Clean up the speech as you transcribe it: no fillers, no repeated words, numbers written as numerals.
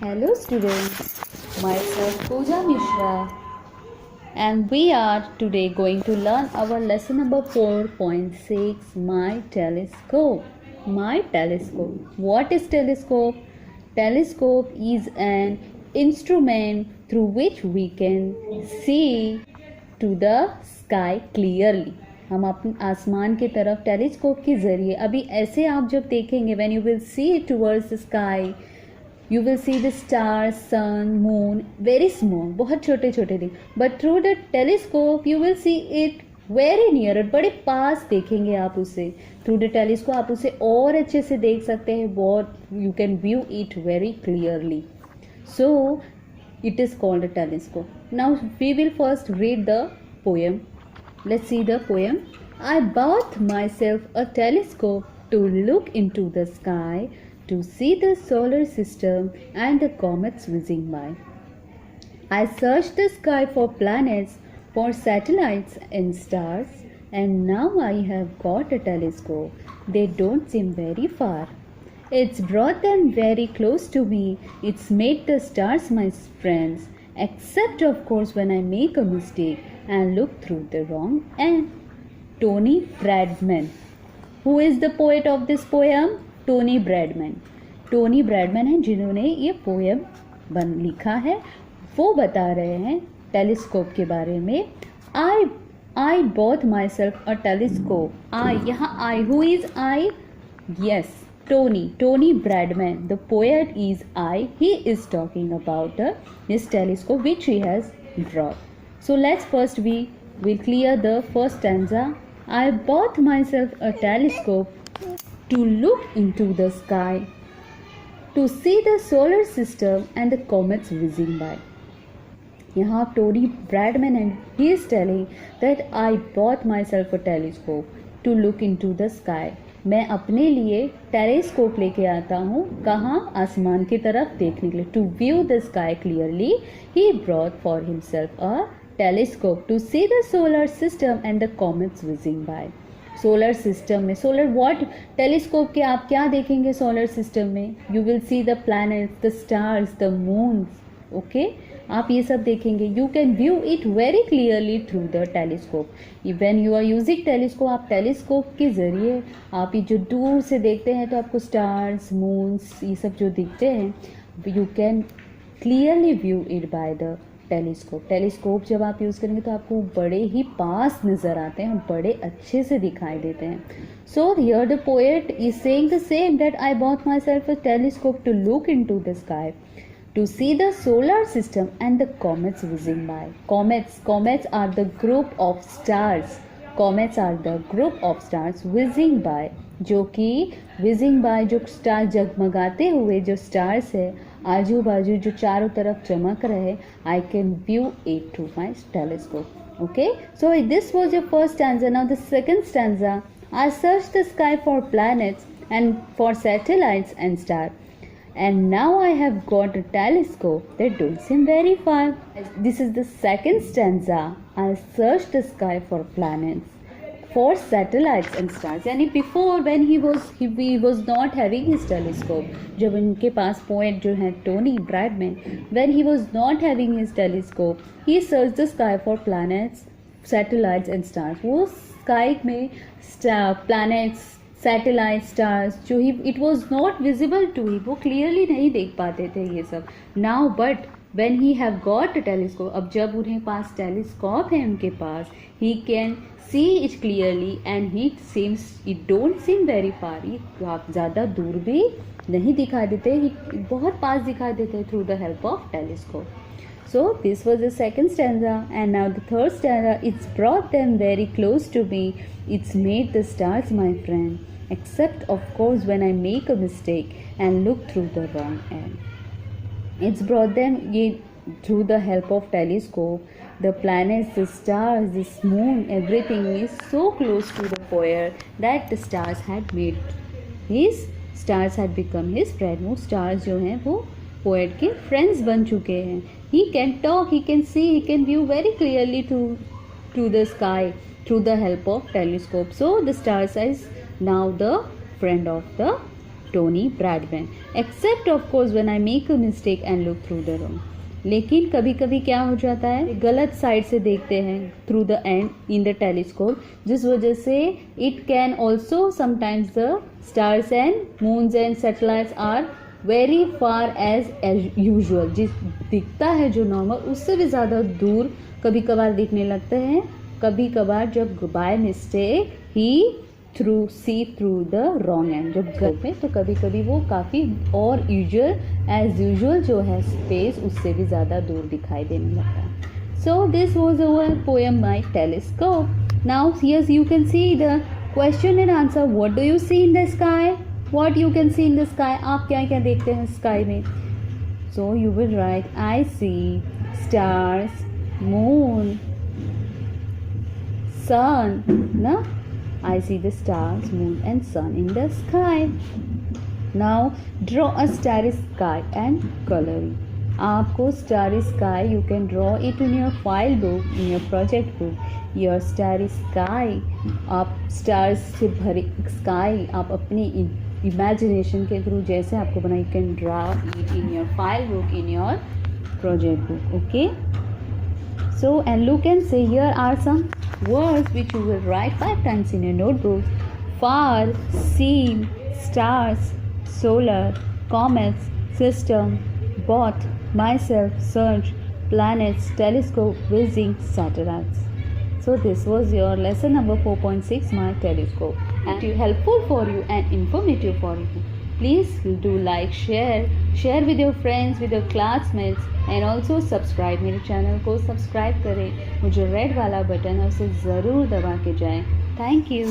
Hello students, myself Pooja Mishra and we are today going to learn our lesson number 4.6 My Telescope. My telescope. What is telescope? Telescope is an instrument through which we can see to the sky clearly. हम अपने आसमान की तरफ telescope के ज़रिए अभी ऐसे आप जब देखेंगे when you will see towards the sky you will see the stars, sun, moon, very small, बहुत छोटे छोटे दिन, but through the telescope you will see it very near, बड़े पास देखेंगे आप उसे through the telescope आप उसे और अच्छे से देख सकते हैं, बहुत you can view it very clearly. So it is called a telescope. Now we will first read the poem. Let's see the poem. I bought myself a telescope to look into the sky to see the solar system and the comets whizzing by. I searched the sky for planets, for satellites and stars, and now I have got a telescope. They don't seem very far. It's brought them very close to me. It's made the stars my friends, except of course when I make a mistake and look through the wrong end. Tony Bradman. Who is the poet of this poem? Tony Bradman. Tony Bradman हैं जिन्होंने ये poem लिखा है. वो बता रहे हैं telescope के बारे में. I bought myself a telescope. I, यहाँ I, who is I? Yes, Tony Bradman. The poet is I. He is talking about his telescope which he has brought. So let's first we will clear the first stanza. I bought myself a telescope to look into the sky, to see the solar system and the comets whizzing by. यहाँ Tony Bradman and he is telling that I bought myself a telescope to look into the sky. मैं अपने लिए telescope लेके आता हूँ. कहाँ? आसमान की तरफ देखने के लिए. To view the sky clearly, he brought for himself a telescope to see the solar system and the comets whizzing by. Solar system में, सोलर व्हाट, टेलीस्कोप के आप क्या देखेंगे सोलर सिस्टम में? You will see the planets, the stars, the moons. Okay, आप ये सब देखेंगे. You can view it very clearly through the telescope. When you are using telescope, आप टेलीस्कोप के ज़रिए आप ये जो दूर से देखते हैं तो आपको स्टार्स, मून्स, ये सब जो दिखते हैं, you can clearly view it by the telescope. Telescope जब आप यूज़ करेंगे तो आपको बड़े ही पास नज़र आते हैं, बड़े अच्छे से दिखाई देते हैं. So here the poet is saying the same that I bought myself a telescope to look into the sky to see the solar system and the comets whizzing by. Comets are the group of stars. Comets are the group of stars whizzing by. जो कि whizzing by, जो star जगमगाते हुए जो stars है आजू बाजू जो चारों तरफ चमक रहे, I can view it through my telescope. Okay, so this was your first stanza. Now the second stanza. I searched the sky for planets and for satellites and stars. And now I have got a telescope that don't seem very far. This is the second stanza. I searched the sky for planets, for satellites and stars. यानी before when he was not having his telescope, जब उनके पास poet जो है Tony Bradman, when he was not having his telescope, he searched the sky for planets, satellites and stars. वो sky में planets, satellite, stars जो he it was not visible to he, वो clearly नहीं देख पाते थे ये सब. Now but when he have got a telescope, अब जब उन्हें पास टेलीस्कोप है उनके पास, he can see it clearly and he seems it don't seem very far. आप ज़्यादा दूर भी नहीं दिखाई देते, बहुत पास दिखाई देते through the help of telescope. So this was the second stanza, and now the third stanza. It's brought them very close to me. It's made the stars my friend, except of course when I make a mistake and look through the wrong end. It's brought them through the help of telescope. The planets, the stars, this moon, everything is so close to the poet that the stars had become his friend. वो stars जो हैं वो poet के friends बन चुके हैं. He can talk, he can see, he can view very clearly to the sky through the help of telescope. So the stars is now the friend of the Tony Bradburn. Except of course when I make a mistake and look through the room. लेकिन कभी कभी क्या हो जाता है, गलत side से देखते हैं through the end in the telescope, जिस वजह से it can also sometimes the stars and moons and satellites are very far as usual. जिस दिखता है जो नॉर्मल उससे भी ज़्यादा दूर कभी कभार दिखने लगते हैं. कभी कभार जब by mistake he see through the wrong end, जब घर में तो कभी कभी वो काफ़ी और यूजुअल जो है स्पेस उससे भी ज़्यादा दूर दिखाई देने लगता है. So this was our poem my telescope. Now here's you can see the question and answer. What do you see in the sky? What you can see in the sky? आप क्या क्या देखते हैं स्काई में? So you will write I see stars, moon, sun. No? I see the stars, moon and sun in the sky. Now draw a starry sky and color it. आपको starry sky, you can draw it in your file book, in your project book. Your starry sky, आप stars से भरे sky आप अपनी imagination के through जैसे आपको बना, you can draw it in your file book, in your project book. Okay? So and look and say, here are some words which you will write 5 times in your notebook. Far, seen, stars, solar, comets, system, both, myself, search, planets, telescope, visiting, satellites. So this was your lesson number 4.6, my telescope, and helpful for you and informative for you. Please do like, share with your friends, with your classmates, and also subscribe. मेरे channel को subscribe करें. वो जो red वाला button है उसे ज़रूर दबा के जाएं. Thank you.